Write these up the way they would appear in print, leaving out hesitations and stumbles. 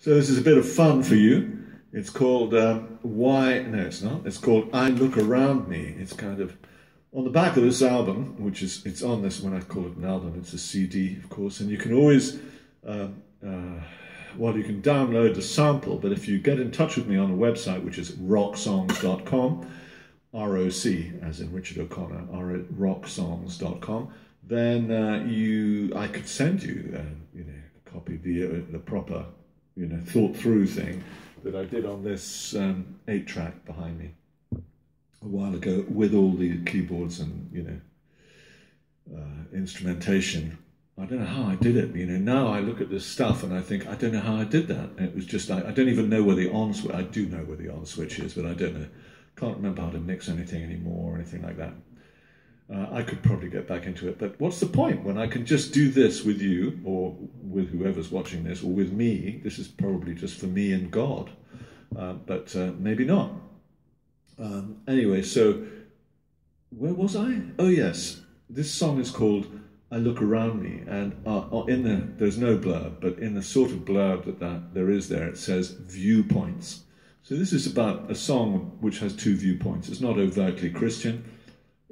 So this is a bit of fun for you. It's called Why? No, it's not. It's called I Look Around Me. It's kind of on the back of this album, which is it's on this. When I call it an album, it's a CD, of course. And you can always, well, you can download the sample. But if you get in touch with me on the website, which is rocksongs.com, R-O-C, as in Richard O'Connor, rocksongs.com, then I could send you, a copy of the proper, thought through thing that I did on this 8-track behind me a while ago, with all the keyboards and instrumentation. I don't know how I did it. Now I look at this stuff and I think, I don't know how I did that. And it was just like, I don't even know where the on switch. I do know where the on switch is, but I don't know. Can't remember how to mix anything anymore or anything like that. I could probably get back into it, but what's the point when I can just do this with you, or with whoever's watching this, or with me? This is probably just for me and God, but maybe not. Anyway, so where was I? Oh yes, this song is called I Look Around Me, and there's no blurb, but in the sort of blurb that there is there, it says viewpoints. So this is about a song which has 2 viewpoints. It's not overtly Christian.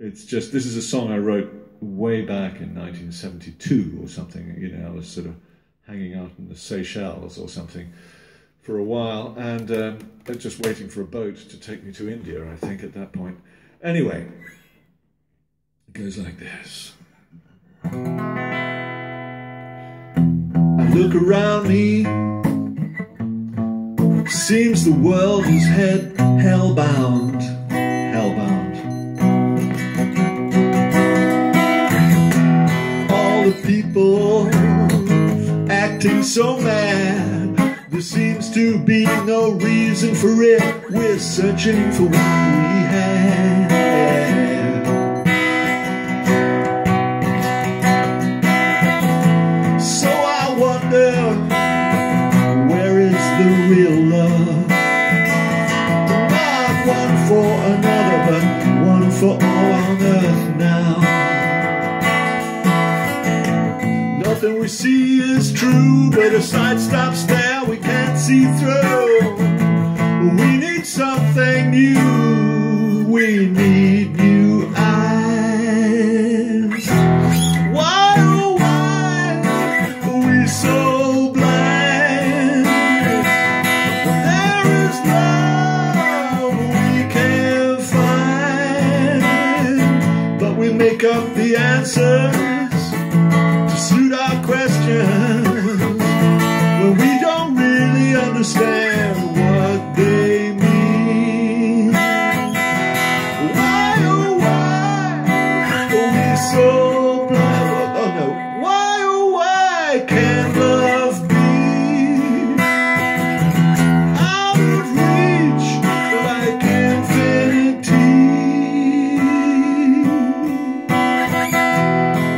It's just, this is a song I wrote way back in 1972 or something. I was sort of hanging out in the Seychelles or something for a while, and just waiting for a boat to take me to India, I think, at that point. Anyway, it goes like this. I look around me, seems the world is hellbound. All the people acting so mad, there seems to be no reason for it. We're searching for what we have. So I wonder, where is the real love? Not one for another, but one for all on earth now. Nothing we see is true, but a sight stops there we can't see through. We need something new, we need new eyes. Why, oh why are we so blind? There is love we can't find, but we make up the answers to suit our questions when we don't really understand what they mean. Why, oh why are we so blind? Oh no. Why, oh why can't love be out of reach like infinity?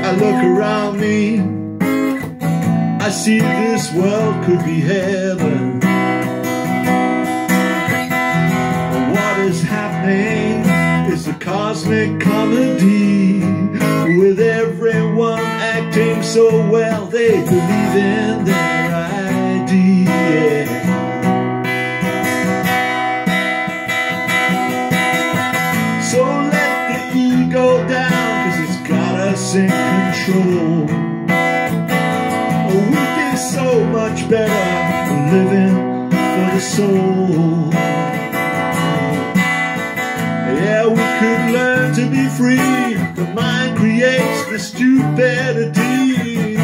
I look around me, I see this world could be heaven. What is happening is a cosmic comedy, with everyone acting so well they believe in their idea. So let the ego down, 'cause it's got us in control. We'd be so much better living for the soul. Yeah, we could learn to be free. The mind creates the stupidity.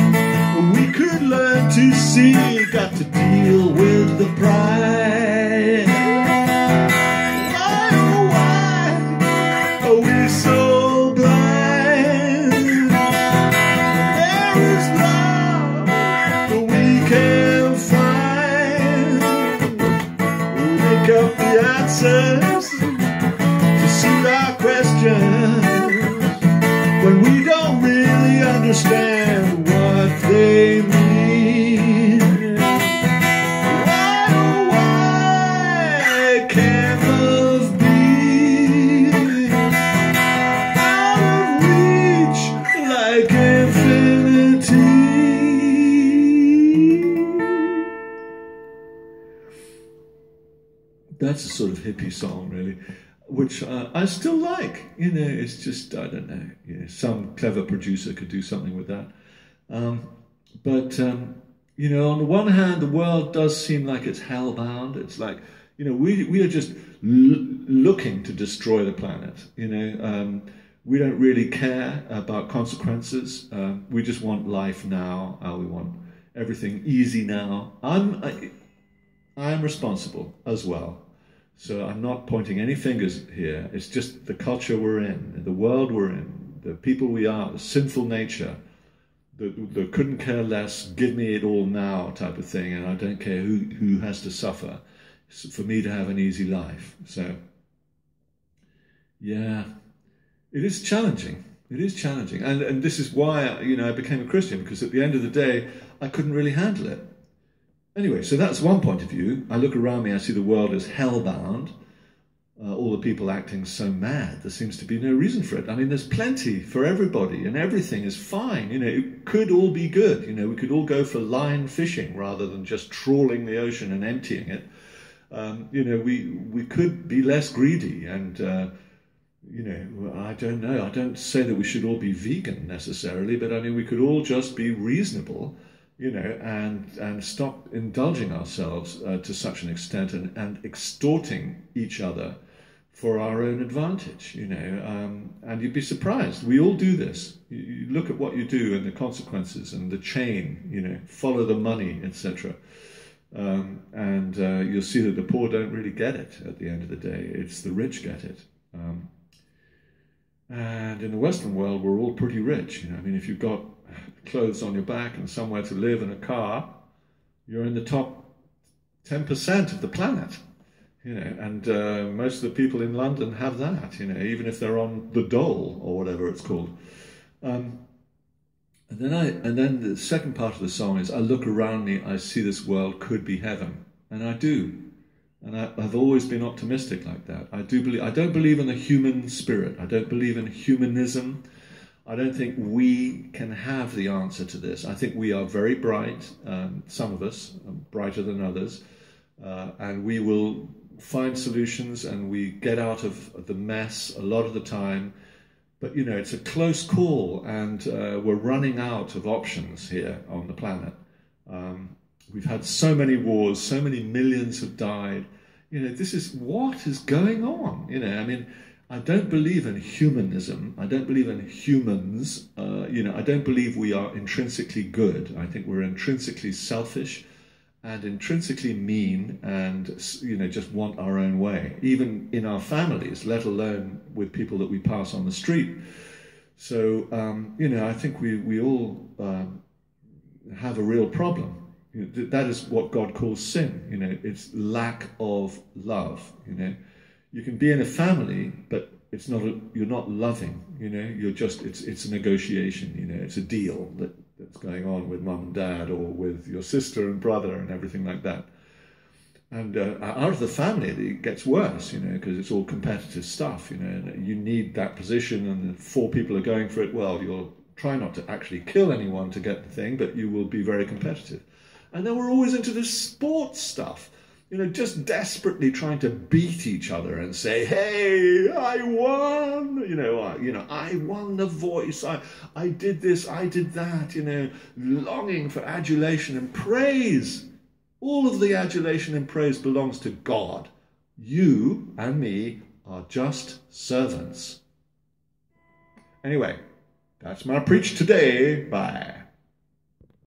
We could learn to see, got to deal with the pride. Why, oh why are we so blind? There is love we can't find. We'll make up the answers to suit our questions when we don't really understand what they mean. Why, oh why can't love be out of reach like infinity? That's a sort of hippie song, really, which I still like. You know, it's just, I don't know, you know, some clever producer could do something with that. But you know, on the one hand, the world does seem like it's hellbound. It's like, you know, we are just looking to destroy the planet. You know, we don't really care about consequences. We just want life now. We want everything easy now. I am responsible as well. So I'm not pointing any fingers here. It's just the culture we're in, the world we're in, the people we are, the sinful nature, the couldn't care less, give me it all now type of thing, and I don't care who has to suffer for me to have an easy life. So, yeah, it is challenging. It is challenging. And this is why, you know, I became a Christian, because at the end of the day, I couldn't really handle it. Anyway, so that's one point of view. I look around me, I see the world as hellbound. All the people acting so mad. There seems to be no reason for it. I mean, there's plenty for everybody, and everything is fine. You know, it could all be good. You know, we could all go for line fishing rather than just trawling the ocean and emptying it. You know, we could be less greedy, and you know, I don't know. I don't say that we should all be vegan necessarily, but I mean, we could all just be reasonable, you know, and stop indulging ourselves to such an extent and extorting each other for our own advantage, you know. And you'd be surprised. We all do this. You look at what you do and the consequences and the chain, you know, follow the money, etc. And you'll see that the poor don't really get it at the end of the day. It's the rich get it. And in the Western world, we're all pretty rich. You know, I mean, if you've got clothes on your back and somewhere to live and a car, you're in the top 10% of the planet. You know, and most of the people in London have that. You know, even if they're on the dole or whatever it's called. And then the second part of the song is, I look around me, I see this world could be heaven, and I do. And I've always been optimistic like that. I don't believe in the human spirit. I don't believe in humanism. I don't think we can have the answer to this. I think we are very bright, some of us, brighter than others, and we will find solutions, and we get out of the mess a lot of the time. But, you know, it's a close call, and we're running out of options here on the planet. We've had so many wars, so many millions have died. You know, this is what is going on. You know, I mean, I don't believe in humanism. I don't believe in humans. You know, I don't believe we are intrinsically good. I think we're intrinsically selfish and intrinsically mean, and, you know, just want our own way, even in our families, let alone with people that we pass on the street. So, you know, I think we all have a real problem. You know, that is what God calls sin. You know, it's lack of love. You know, you can be in a family, but it's not you're not loving. You know, you're just it's a negotiation. You know, it's a deal that's going on with mum and dad, or with your sister and brother and everything like that. And out of the family, it gets worse. You know, because it's all competitive stuff. You know, and you need that position, and if 4 people are going for it. Well, you'll try not to actually kill anyone to get the thing, but you will be very competitive. And then we're always into this sports stuff, you know, just desperately trying to beat each other and say, hey, I won, you know, I won the voice, I did this, I did that, you know, longing for adulation and praise. All of the adulation and praise belongs to God. You and me are just servants. Anyway, that's my preach today. Bye.